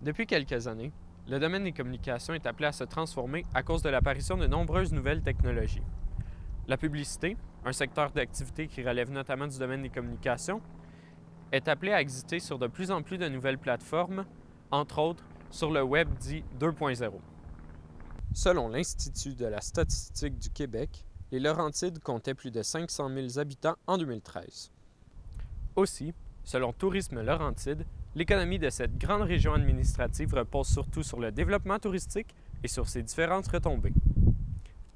Depuis quelques années, le domaine des communications est appelé à se transformer à cause de l'apparition de nombreuses nouvelles technologies. La publicité, un secteur d'activité qui relève notamment du domaine des communications, est appelée à exister sur de plus en plus de nouvelles plateformes, entre autres sur le web dit 2.0. Selon l'Institut de la statistique du Québec, les Laurentides comptaient plus de 500 000 habitants en 2013. Aussi, selon Tourisme Laurentide, l'économie de cette grande région administrative repose surtout sur le développement touristique et sur ses différentes retombées.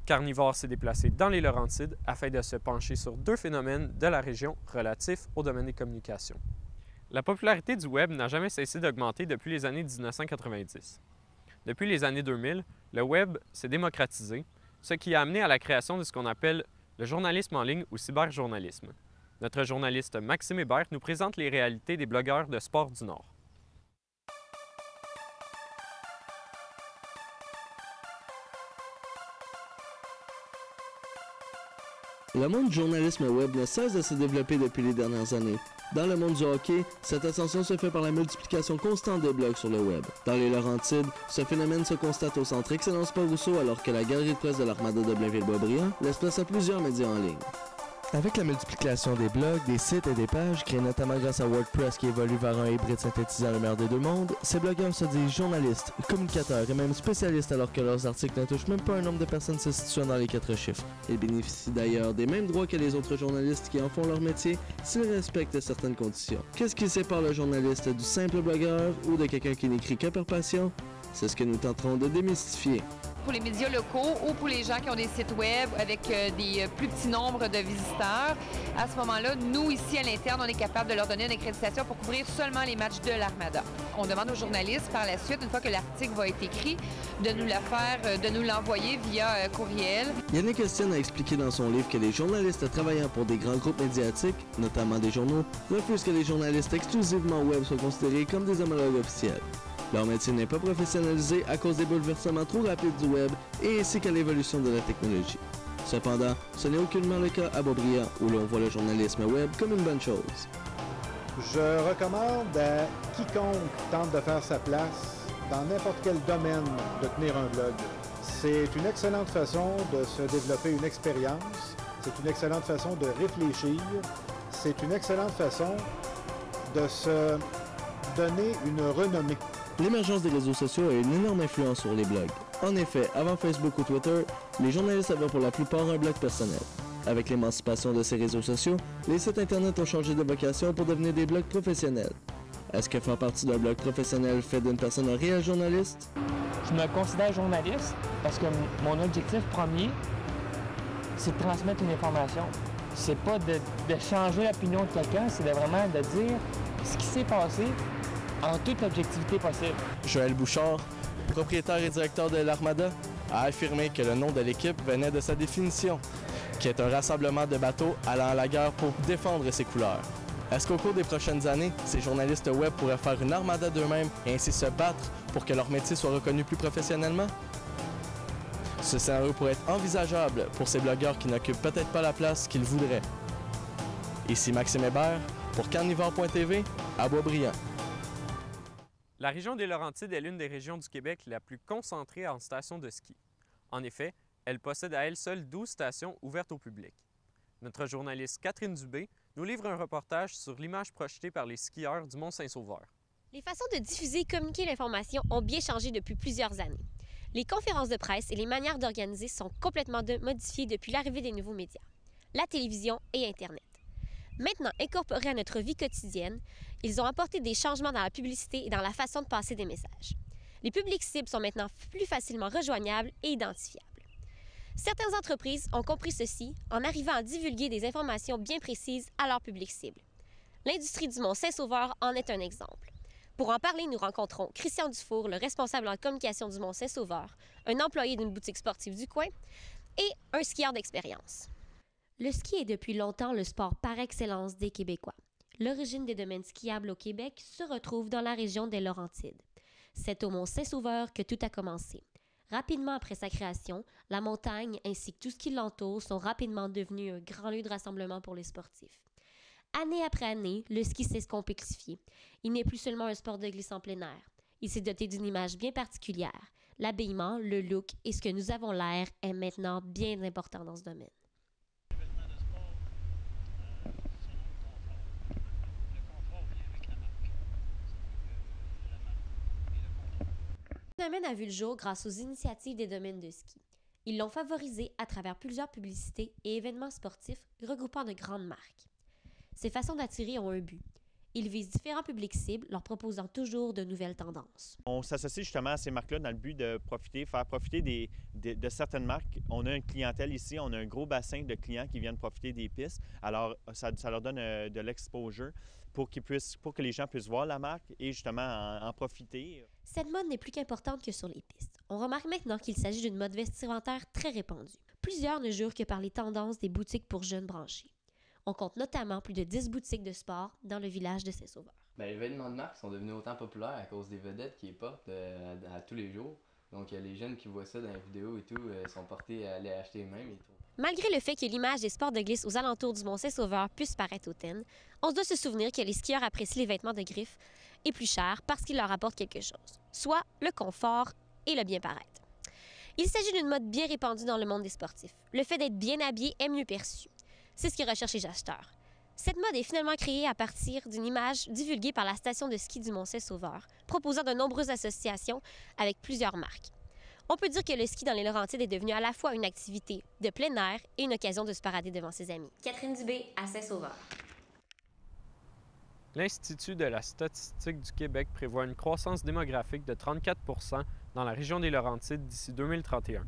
Carnivore s'est déplacé dans les Laurentides afin de se pencher sur deux phénomènes de la région relatifs au domaine des communications. La popularité du web n'a jamais cessé d'augmenter depuis les années 1990. Depuis les années 2000, le web s'est démocratisé, ce qui a amené à la création de ce qu'on appelle le journalisme en ligne ou cyberjournalisme. Notre journaliste Maxime Hébert nous présente les réalités des blogueurs de sport du Nord. Le monde du journalisme web ne cesse de se développer depuis les dernières années. Dans le monde du hockey, cette ascension se fait par la multiplication constante des blogs sur le web. Dans les Laurentides, ce phénomène se constate au centre Excellence-Port-Rousseau alors que la galerie de presse de l'Armada de Blainville-Boisbriand laisse place à plusieurs médias en ligne. Avec la multiplication des blogs, des sites et des pages, créés notamment grâce à WordPress qui évolue vers un hybride synthétisant le meilleur des deux mondes, ces blogueurs se disent journalistes, communicateurs et même spécialistes alors que leurs articles ne touchent même pas un nombre de personnes se situant dans les 4 chiffres. Ils bénéficient d'ailleurs des mêmes droits que les autres journalistes qui en font leur métier s'ils respectent certaines conditions. Qu'est-ce qui sépare le journaliste du simple blogueur ou de quelqu'un qui n'écrit que par passion? C'est ce que nous tenterons de démystifier. Pour les médias locaux ou pour les gens qui ont des sites web avec des plus petits nombres de visiteurs, à ce moment-là, nous, ici à l'interne, on est capable de leur donner une accréditation pour couvrir seulement les matchs de l'Armada. On demande aux journalistes, par la suite, une fois que l'article va être écrit, de nous de nous l'envoyer via courriel. Yannick Estienne a expliqué dans son livre que les journalistes travaillant pour des grands groupes médiatiques, notamment des journaux, refusent que les journalistes exclusivement web soient considérés comme des homologues officiels. Leur métier n'est pas professionnalisé à cause des bouleversements trop rapides du web et ainsi qu'à l'évolution de la technologie. Cependant, ce n'est aucunement le cas à Boisbriand où l'on voit le journalisme web comme une bonne chose. Je recommande à quiconque tente de faire sa place dans n'importe quel domaine de tenir un blog. C'est une excellente façon de se développer une expérience, c'est une excellente façon de réfléchir, c'est une excellente façon de se donner une renommée. L'émergence des réseaux sociaux a une énorme influence sur les blogs. En effet, avant Facebook ou Twitter, les journalistes avaient pour la plupart un blog personnel. Avec l'émancipation de ces réseaux sociaux, les sites Internet ont changé de vocation pour devenir des blogs professionnels. Est-ce que faire partie d'un blog professionnel fait d'une personne un réel journaliste? Je me considère journaliste parce que mon objectif premier, c'est de transmettre une information. C'est pas de changer l'opinion de quelqu'un, c'est vraiment de dire ce qui s'est passé en toute objectivité possible. Joël Bouchard, propriétaire et directeur de l'Armada, a affirmé que le nom de l'équipe venait de sa définition, qui est un rassemblement de bateaux allant à la guerre pour défendre ses couleurs. Est-ce qu'au cours des prochaines années, ces journalistes web pourraient faire une armada d'eux-mêmes et ainsi se battre pour que leur métier soit reconnu plus professionnellement? Ce scénario pourrait être envisageable pour ces blogueurs qui n'occupent peut-être pas la place qu'ils voudraient. Ici Maxime Hébert pour Carnivore.tv à Boisbriand. La région des Laurentides est l'une des régions du Québec la plus concentrée en stations de ski. En effet, elle possède à elle seule 12 stations ouvertes au public. Notre journaliste Catherine Dubé nous livre un reportage sur l'image projetée par les skieurs du Mont-Saint-Sauveur. Les façons de diffuser et communiquer l'information ont bien changé depuis plusieurs années. Les conférences de presse et les manières d'organiser sont complètement modifiées depuis l'arrivée des nouveaux médias, la télévision et Internet. Maintenant incorporés à notre vie quotidienne, ils ont apporté des changements dans la publicité et dans la façon de passer des messages. Les publics cibles sont maintenant plus facilement rejoignables et identifiables. Certaines entreprises ont compris ceci en arrivant à divulguer des informations bien précises à leur public cible. L'industrie du Mont-Saint-Sauveur en est un exemple. Pour en parler, nous rencontrons Christian Dufour, le responsable en communication du Mont-Saint-Sauveur, un employé d'une boutique sportive du coin et un skieur d'expérience. Le ski est depuis longtemps le sport par excellence des Québécois. L'origine des domaines skiables au Québec se retrouve dans la région des Laurentides. C'est au Mont-Saint-Sauveur que tout a commencé. Rapidement après sa création, la montagne ainsi que tout ce qui l'entoure sont rapidement devenus un grand lieu de rassemblement pour les sportifs. Année après année, le ski s'est complexifié. Il n'est plus seulement un sport de glisse en plein air. Il s'est doté d'une image bien particulière. L'habillement, le look et ce que nous avons l'air est maintenant bien important dans ce domaine. Le phénomène a vu le jour grâce aux initiatives des domaines de ski. Ils l'ont favorisé à travers plusieurs publicités et événements sportifs regroupant de grandes marques. Ces façons d'attirer ont un but. Ils visent différents publics cibles, leur proposant toujours de nouvelles tendances. On s'associe justement à ces marques-là dans le but de faire profiter de certaines marques. On a une clientèle ici, on a un gros bassin de clients qui viennent profiter des pistes. Alors, ça leur donne de l'exposure pour que les gens puissent voir la marque et justement en profiter. Cette mode n'est plus qu'importante que sur les pistes. On remarque maintenant qu'il s'agit d'une mode vestimentaire très répandue. Plusieurs ne jurent que par les tendances des boutiques pour jeunes branchés. On compte notamment plus de 10 boutiques de sport dans le village de Saint-Sauveur. Les vêtements de marque sont devenus autant populaires à cause des vedettes qui les portent à tous les jours. Donc les jeunes qui voient ça dans les vidéos et tout sont portés à aller acheter eux-mêmes. Malgré le fait que l'image des sports de glisse aux alentours du Mont-Saint-Sauveur puisse paraître hautaine, on doit se souvenir que les skieurs apprécient les vêtements de griffes et plus chers parce qu'ils leur apportent quelque chose, soit le confort et le bien paraître. Il s'agit d'une mode bien répandue dans le monde des sportifs. Le fait d'être bien habillé est mieux perçu. C'est ce qu'ils recherchent les acheteurs. Cette mode est finalement créée à partir d'une image divulguée par la station de ski du Mont-Saint-Sauveur, proposant de nombreuses associations avec plusieurs marques. On peut dire que le ski dans les Laurentides est devenu à la fois une activité de plein air et une occasion de se parader devant ses amis. Catherine Dubé, à Saint-Sauveur. L'Institut de la statistique du Québec prévoit une croissance démographique de 34 % dans la région des Laurentides d'ici 2031.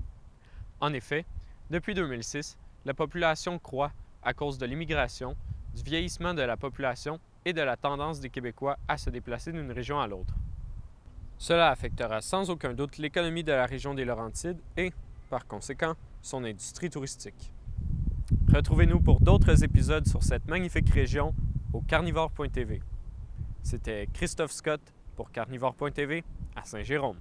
En effet, depuis 2006, la population croît à cause de l'immigration, du vieillissement de la population et de la tendance des Québécois à se déplacer d'une région à l'autre. Cela affectera sans aucun doute l'économie de la région des Laurentides et, par conséquent, son industrie touristique. Retrouvez-nous pour d'autres épisodes sur cette magnifique région au carnivore.tv. C'était Christophe Scott pour carnivore.tv à Saint-Jérôme.